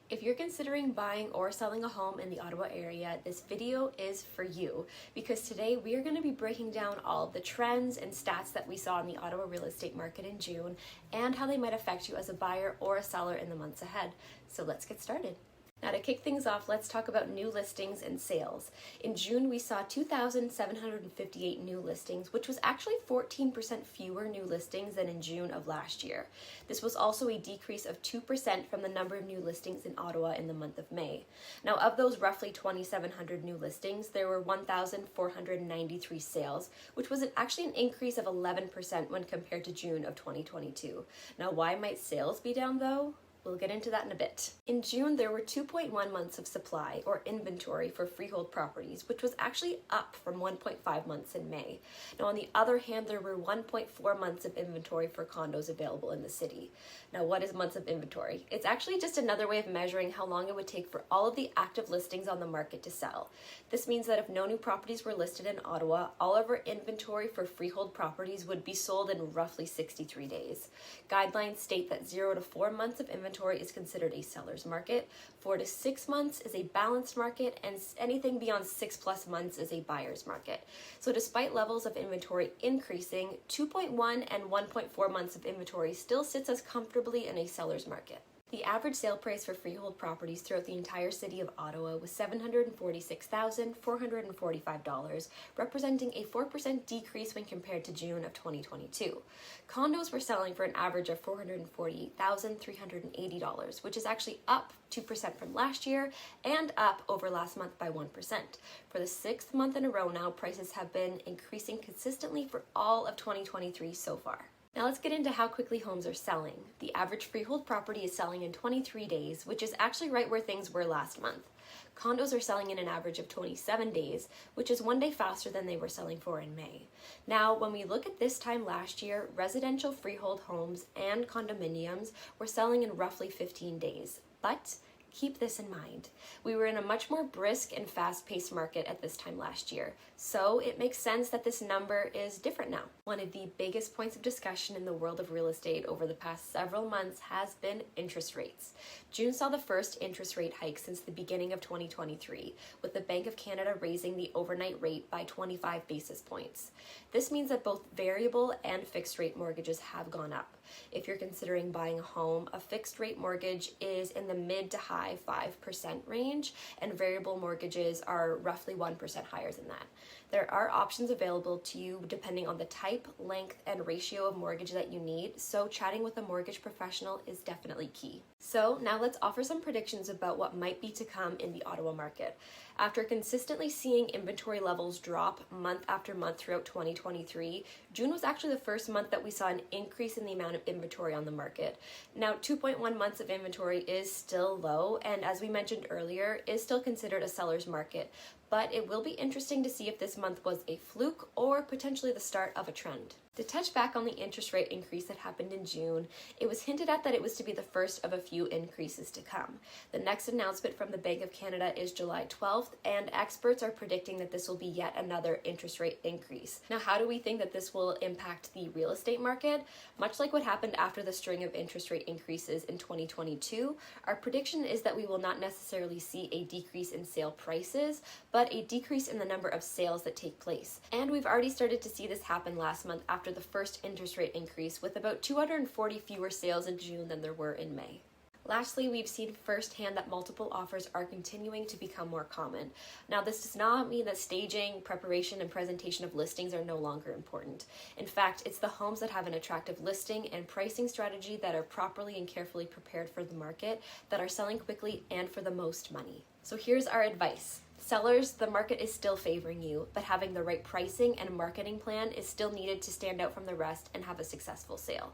If you're considering buying or selling a home in the Ottawa area, this video is for you because today we are going to be breaking down all of the trends and stats that we saw in the Ottawa real estate market in June and how they might affect you as a buyer or a seller in the months ahead. So let's get started. Now to kick things off, let's talk about new listings and sales. In June, we saw 2,758 new listings, which was actually 14% fewer new listings than in June of last year. This was also a decrease of 2% from the number of new listings in Ottawa in the month of May. Now, of those roughly 2,700 new listings, there were 1,493 sales, which was actually an increase of 11% when compared to June of 2022. Now, why might sales be down though? We'll get into that in a bit. In June, there were 2.1 months of supply or inventory for freehold properties, which was actually up from 1.5 months in May. Now, on the other hand, there were 1.4 months of inventory for condos available in the city. Now, what is months of inventory? It's actually just another way of measuring how long it would take for all of the active listings on the market to sell. This means that if no new properties were listed in Ottawa, all of our inventory for freehold properties would be sold in roughly 63 days. Guidelines state that 0 to 4 months of inventory is considered a seller's market, 4 to 6 months is a balanced market, and anything beyond 6+ months is a buyer's market. So despite levels of inventory increasing, 2.1 and 1.4 months of inventory still sits us comfortably in a seller's market. The average sale price for freehold properties throughout the entire city of Ottawa was $746,445, representing a 4% decrease when compared to June of 2022. Condos were selling for an average of $448,380, which is actually up 2% from last year and up over last month by 1%. For the 6th month in a row now, prices have been increasing consistently for all of 2023 so far. Now let's get into how quickly homes are selling. The average freehold property is selling in 23 days, which is actually right where things were last month. Condos are selling in an average of 27 days, which is 1 day faster than they were selling for in May. Now, when we look at this time last year, residential freehold homes and condominiums were selling in roughly 15 days. But keep this in mind. We were in a much more brisk and fast-paced market at this time last year, so it makes sense that this number is different now. One of the biggest points of discussion in the world of real estate over the past several months has been interest rates. June saw the first interest rate hike since the beginning of 2023, with the Bank of Canada raising the overnight rate by 25 basis points. This means that both variable and fixed rate mortgages have gone up. If you're considering buying a home, a fixed rate mortgage is in the mid to high 5% range, and variable mortgages are roughly 1% higher than that. There are options available to you depending on the type, length, and ratio of mortgage that you need, so chatting with a mortgage professional is definitely key. So now let's offer some predictions about what might be to come in the Ottawa market. After consistently seeing inventory levels drop month after month throughout 2023, June was actually the first month that we saw an increase in the amount of inventory on the market. Now, 2.1 months of inventory is still low, and as we mentioned earlier, is still considered a seller's market. But it will be interesting to see if this month was a fluke or potentially the start of a trend. To touch back on the interest rate increase that happened in June, it was hinted at that it was to be the first of a few increases to come. The next announcement from the Bank of Canada is July 12th, and experts are predicting that this will be yet another interest rate increase. Now, how do we think that this will impact the real estate market? Much like what happened after the string of interest rate increases in 2022, our prediction is that we will not necessarily see a decrease in sale prices, but a decrease in the number of sales that take place. And we've already started to see this happen last month after the first interest rate increase, with about 240 fewer sales in June than there were in May. Lastly, we've seen firsthand that multiple offers are continuing to become more common. Now, this does not mean that staging, preparation, and presentation of listings are no longer important. In fact, it's the homes that have an attractive listing and pricing strategy that are properly and carefully prepared for the market that are selling quickly and for the most money. So here's our advice. Sellers, the market is still favoring you, but having the right pricing and marketing plan is still needed to stand out from the rest and have a successful sale.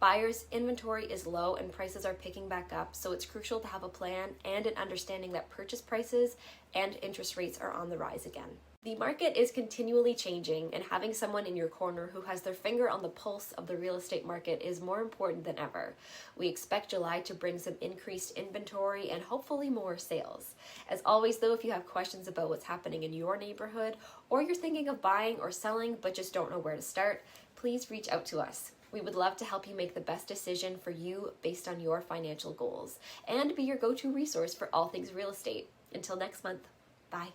Buyers' inventory is low and prices are picking back up, so it's crucial to have a plan and an understanding that purchase prices and interest rates are on the rise again. The market is continually changing, and having someone in your corner who has their finger on the pulse of the real estate market is more important than ever. We expect July to bring some increased inventory and hopefully more sales. As always though, if you have questions about what's happening in your neighborhood, or you're thinking of buying or selling but just don't know where to start, please reach out to us. We would love to help you make the best decision for you based on your financial goals and be your go-to resource for all things real estate. Until next month, bye.